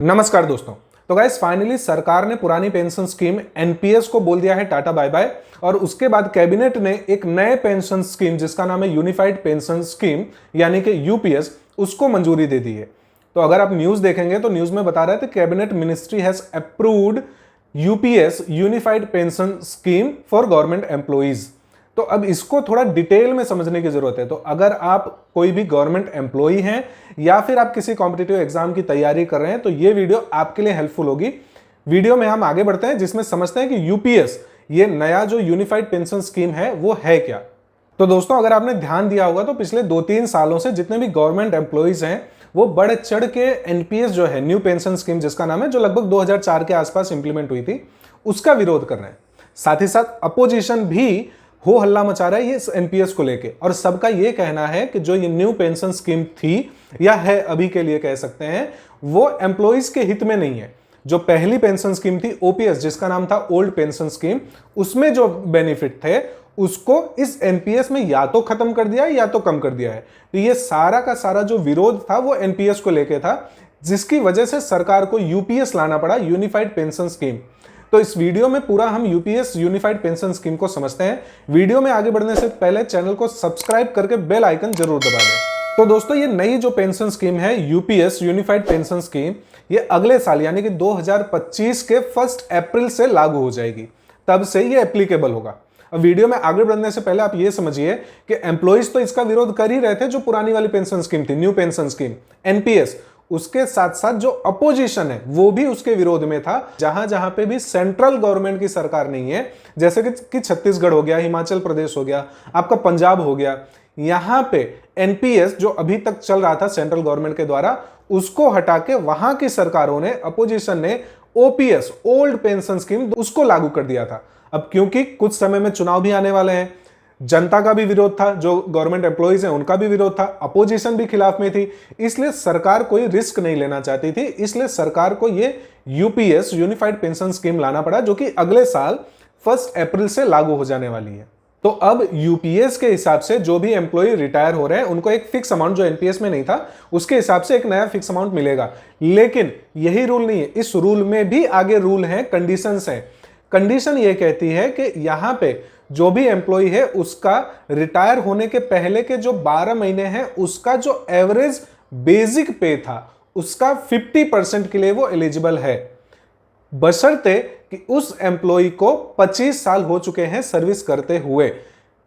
नमस्कार दोस्तों। तो गाइस फाइनली सरकार ने पुरानी पेंशन स्कीम एनपीएस को बोल दिया है टाटा बाय बाय और उसके बाद कैबिनेट ने एक नए पेंशन स्कीम जिसका नाम है यूनिफाइड पेंशन स्कीम यानी कि यूपीएस उसको मंजूरी दे दी है। तो अगर आप न्यूज देखेंगे तो न्यूज में बता रहे थे cabinet ministry has approved UPS unified pension scheme for government employees. तो अब इसको थोड़ा डिटेल में समझने की जरूरत है। तो अगर आप कोई भी गवर्नमेंट एम्प्लॉई हैं या फिर आप किसी कॉम्पिटिटिव एग्जाम की तैयारी कर रहे हैं तो ये वीडियो आपके लिए हेल्पफुल होगी। वीडियो में हम आगे बढ़ते हैं जिसमें समझते हैं कि यूपीएस ये नया जो यूनिफाइड पेंशन स्कीम है वो है क्या। तो दोस्तों अगर आपने ध्यान दिया होगा तो पिछले 2-3 सालों से जितने भी गवर्नमेंट एम्प्लॉइज हैं वो बढ़ चढ़ के एनपीएस जो है न्यू पेंशन स्कीम जिसका नाम है जो लगभग 2004 के आसपास इंप्लीमेंट हुई थी उसका विरोध कर रहे हैं। साथ ही साथ अपोजिशन भी हो हल्ला मचा रहा है ये एनपीएस को लेके और सबका ये कहना है कि जो ये न्यू पेंशन स्कीम थी या है अभी के लिए कह सकते हैं वो एम्प्लॉइज के हित में नहीं है। जो पहली पेंशन स्कीम थी ओपीएस जिसका नाम था ओल्ड पेंशन स्कीम उसमें जो बेनिफिट थे उसको इस एनपीएस में या तो खत्म कर दिया है या तो कम कर दिया है। तो ये सारा का सारा जो विरोध था वो एनपीएस को लेके था जिसकी वजह से सरकार को यूपीएस लाना पड़ा यूनिफाइड पेंशन स्कीम। तो इस वीडियो में पूरा हम यूपीएस यूनिफाइड पेंशन स्कीम को समझते हैं। वीडियो में आगे बढ़ने से पहले चैनल को सब्सक्राइब करके बेल आइकन जरूर दबा दें। तो दोस्तों ये नई जो पेंशन स्कीम है यूपीएस यूनिफाइड पेंशन स्कीम ये अगले साल यानी कि 2025 के 1 अप्रैल से लागू हो जाएगी। तब से ये एप्लीकेबल होगा। अब वीडियो में आगे बढ़ने से पहले आप ये समझिए कि एम्प्लॉइज तो इसका विरोध कर ही रहे थे जो पुरानी वाली पेंशन स्कीम थी न्यू पेंशन स्कीम एनपीएस। उसके साथ साथ जो अपोजिशन है वो भी उसके विरोध में था। जहां जहां पे भी सेंट्रल गवर्नमेंट की सरकार नहीं है जैसे कि छत्तीसगढ़ हो गया, हिमाचल प्रदेश हो गया, आपका पंजाब हो गया, यहां पे एनपीएस जो अभी तक चल रहा था सेंट्रल गवर्नमेंट के द्वारा उसको हटा के वहां की सरकारों ने अपोजिशन ने ओपीएस ओल्ड पेंशन स्कीम उसको लागू कर दिया था। अब क्योंकि कुछ समय में चुनाव भी आने वाले हैं, जनता का भी विरोध था, जो गवर्नमेंट एम्प्लॉइज हैं उनका भी विरोध था, अपोजिशन भी खिलाफ में थी, इसलिए सरकार कोई रिस्क नहीं लेना चाहती थी। इसलिए सरकार को ये यूपीएस यूनिफाइड पेंशन स्कीम लाना पड़ा जो कि अगले साल 1 अप्रैल से लागू हो जाने वाली है। तो अब यूपीएस के हिसाब से जो भी एम्प्लॉय रिटायर हो रहे हैं उनको एक फिक्स अमाउंट जो एनपीएस में नहीं था उसके हिसाब से एक नया फिक्स अमाउंट मिलेगा। लेकिन यही रूल नहीं है, इस रूल में भी आगे रूल है, कंडीशंस हैं। कंडीशन ये कहती है कि यहां पे जो भी एम्प्लॉय है उसका रिटायर होने के पहले के जो 12 महीने हैं उसका जो एवरेज बेसिक पे था उसका 50% के लिए वो एलिजिबल है, बशर्ते कि उस एम्प्लॉय को 25 साल हो चुके हैं सर्विस करते हुए।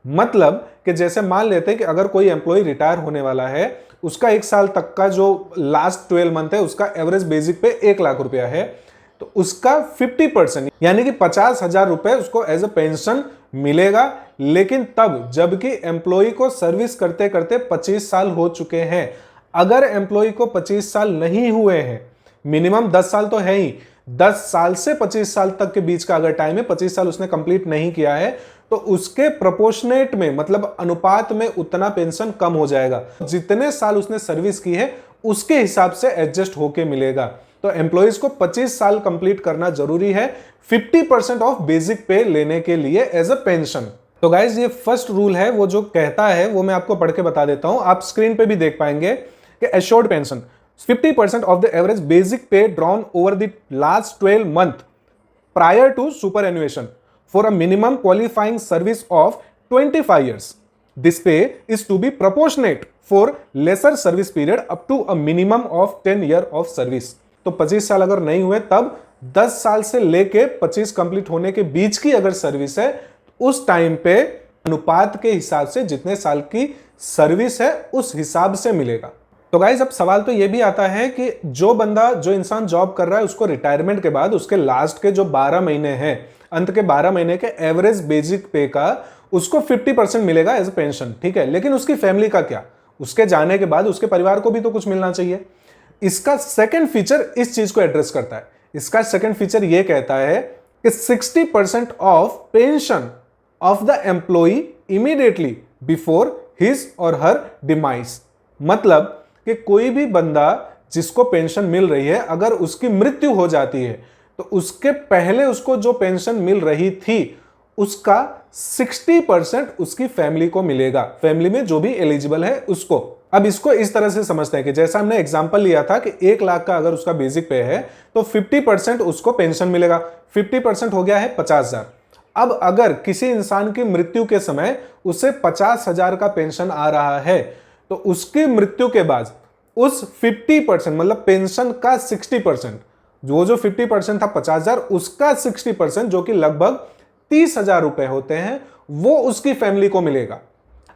मतलब कि जैसे मान लेते हैं कि अगर कोई एम्प्लॉय रिटायर होने वाला है उसका 1 साल तक का जो लास्ट 12 मंथ है उसका एवरेज बेसिक पे 1 लाख रुपया है तो उसका 50% यानी कि 50,000 रुपए उसको एज ए पेंशन मिलेगा। लेकिन तब जबकि एम्प्लॉय को सर्विस करते करते 25 साल हो चुके हैं। अगर एम्प्लॉय को 25 साल नहीं हुए हैं, मिनिमम 10 साल तो है ही, 10 साल से 25 साल तक के बीच का अगर टाइम है, 25 साल उसने कंप्लीट नहीं किया है तो उसके प्रोपोर्शनेट में मतलब अनुपात में उतना पेंशन कम हो जाएगा। जितने साल उसने सर्विस की है उसके हिसाब से एडजस्ट होके मिलेगा। तो एम्प्लॉइज को 25 साल कंप्लीट करना जरूरी है 50% ऑफ बेसिक पे लेने के लिए एज अ पेंशन। तो गाइज ये फर्स्ट रूल है, वो जो कहता है वो मैं आपको पढ़ के बता देता हूं, आप स्क्रीन पे भी देख पाएंगे कि assured pension 50% of the average basic pay drawn over the last 12 month prior to superannuation for a minimum qualifying service of 25 years. This pay is to be proportionate for lesser service period up to a minimum of 10 year of service. तो 25 साल अगर नहीं हुए तब 10 साल से लेके 25 complete होने के बीच की अगर सर्विस है उस टाइम पे अनुपात के हिसाब से जितने साल की सर्विस है उस हिसाब से मिलेगा। तो गाइस अब सवाल तो ये भी आता है कि जो इंसान जॉब कर रहा है उसको रिटायरमेंट के बाद उसके लास्ट के जो 12 महीने हैं, अंत के 12 महीने के एवरेज बेसिक पे का उसको 50% मिलेगा एज पेंशन, ठीक है। लेकिन उसकी फैमिली का क्या, उसके जाने के बाद उसके परिवार को भी तो कुछ मिलना चाहिए। इसका सेकंड फीचर इस चीज को एड्रेस करता है। इसका सेकंड फीचर यह कहता है कि 60% of pension of the employee immediately before his और हर डिमाइस। मतलब कि कोई भी बंदा जिसको पेंशन मिल रही है अगर उसकी मृत्यु हो जाती है तो उसके पहले उसको जो पेंशन मिल रही थी उसका 60% उसकी फैमिली को मिलेगा, फैमिली में जो भी एलिजिबल है उसको। अब इसको इस तरह से समझते हैं कि जैसा हमने एग्जांपल लिया था कि 1 लाख का अगर उसका बेसिक पे है तो 50% उसको पेंशन मिलेगा, 50% हो गया है 50,000। अब अगर किसी इंसान की मृत्यु के समय उसे 50,000 का पेंशन आ रहा है तो उसकी मृत्यु के बाद उस 50% मतलब पेंशन का 60%, जो 50% था 50,000, उसका 60% जो कि लगभग 30,000 रुपए होते हैं, वो उसकी फैमिली को मिलेगा।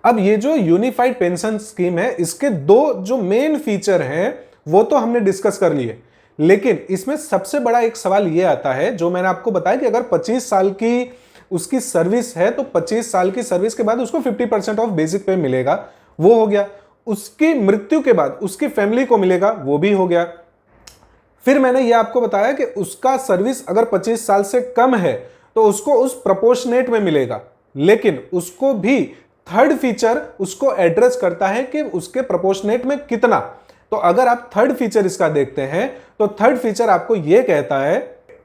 अब ये जो यूनिफाइड पेंशन स्कीम है, इसके दो जो मेन फीचर हैं वो तो हमने डिस्कस कर लिए, लेकिन इसमें सबसे बड़ा एक सवाल ये आता है जो मैंने आपको बताया कि अगर 25 साल की उसकी सर्विस है तो 25 साल की सर्विस के बाद उसको 50% ऑफ बेसिक पे मिलेगा, वो हो गया। उसकी मृत्यु के बाद उसकी फैमिली को मिलेगा, वो भी हो गया। फिर मैंने ये आपको बताया कि उसका सर्विस अगर 25 साल से कम है तो उसको उस प्रोपोर्शनेट में मिलेगा, लेकिन उसको भी थर्ड फीचर उसको एड्रेस करता है कि उसके प्रोपोर्शनेट में कितना। तो अगर आप थर्ड फीचर इसका देखते हैं तो थर्ड फीचर आपको यह कहता है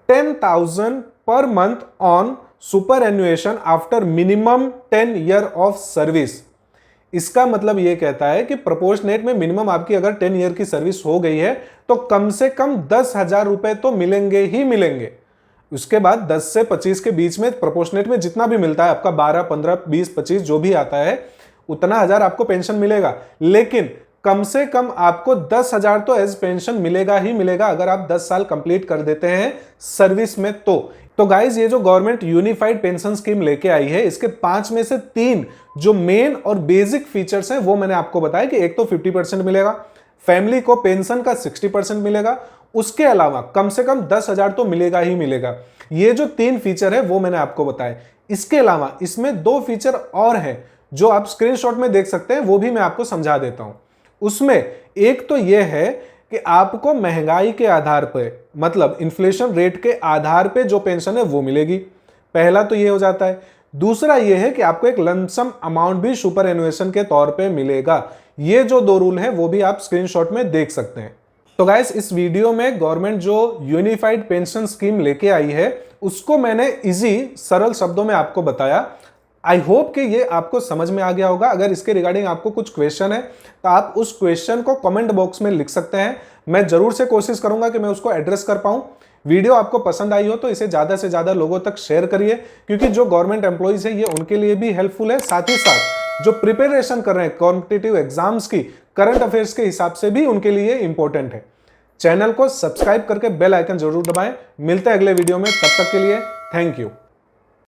10,000 पर month on superannuation after minimum 10 year of service. इसका मतलब यह कहता है कि प्रोपोर्शनेट में मिनिमम आपकी अगर 10 ईयर की सर्विस हो गई है तो कम से कम 10,000 रुपए तो मिलेंगे ही मिलेंगे। उसके बाद 10 से 25 के बीच में प्रोपोर्शनेट में जितना भी मिलता है आपका 12, 15, 20, 25 जो भी आता है उतना हजार आपको पेंशन मिलेगा, लेकिन कम से कम आपको 10,000 तो एज पेंशन मिलेगा ही मिलेगा अगर आप 10 साल कंप्लीट कर देते हैं सर्विस में। तो गाइज ये जो गवर्नमेंट यूनिफाइड पेंशन स्कीम लेके आई है, इसके 5 में से 3 जो मेन और बेसिक फीचर्स हैं वो मैंने आपको बताया कि एक तो 50% मिलेगा, फैमिली को पेंशन का 60% मिलेगा, उसके अलावा कम से कम 10,000 तो मिलेगा ही मिलेगा। ये जो 3 फीचर है वो मैंने आपको बताए। इसके अलावा इसमें 2 फीचर और हैं जो आप स्क्रीनशॉट में देख सकते हैं, वो भी मैं आपको समझा देता हूं। उसमें एक तो यह है कि आपको महंगाई के आधार पर मतलब इन्फ्लेशन रेट के आधार पे जो पेंशन है वो मिलेगी, पहला तो ये हो जाता है। दूसरा ये है कि आपको एक लमसम अमाउंट भी सुपर एन्युएशन के तौर पे मिलेगा। ये जो 2 रूल हैं वो भी आप स्क्रीनशॉट में देख सकते हैं। तो गाइस इस वीडियो में गवर्नमेंट जो यूनिफाइड पेंशन स्कीम लेके आई है उसको मैंने इजी सरल शब्दों में आपको बताया। आई होप कि ये आपको समझ में आ गया होगा। अगर इसके रिगार्डिंग आपको कुछ क्वेश्चन है तो आप उस क्वेश्चन को कमेंट बॉक्स में लिख सकते हैं, मैं जरूर से कोशिश करूंगा कि मैं उसको एड्रेस कर पाऊं। वीडियो आपको पसंद आई हो तो इसे ज्यादा से ज्यादा लोगों तक शेयर करिए, क्योंकि जो गवर्नमेंट एम्प्लॉइज है ये उनके लिए भी हेल्पफुल है, साथ ही साथ जो प्रिपरेशन कर रहे हैं कॉम्पिटिटिव एग्जाम्स की करंट अफेयर्स के हिसाब से भी उनके लिए इंपॉर्टेंट है। चैनल को सब्सक्राइब करके बेल आइकन जरूर दबाएं। मिलते हैं अगले वीडियो में, तब तक के लिए थैंक यू।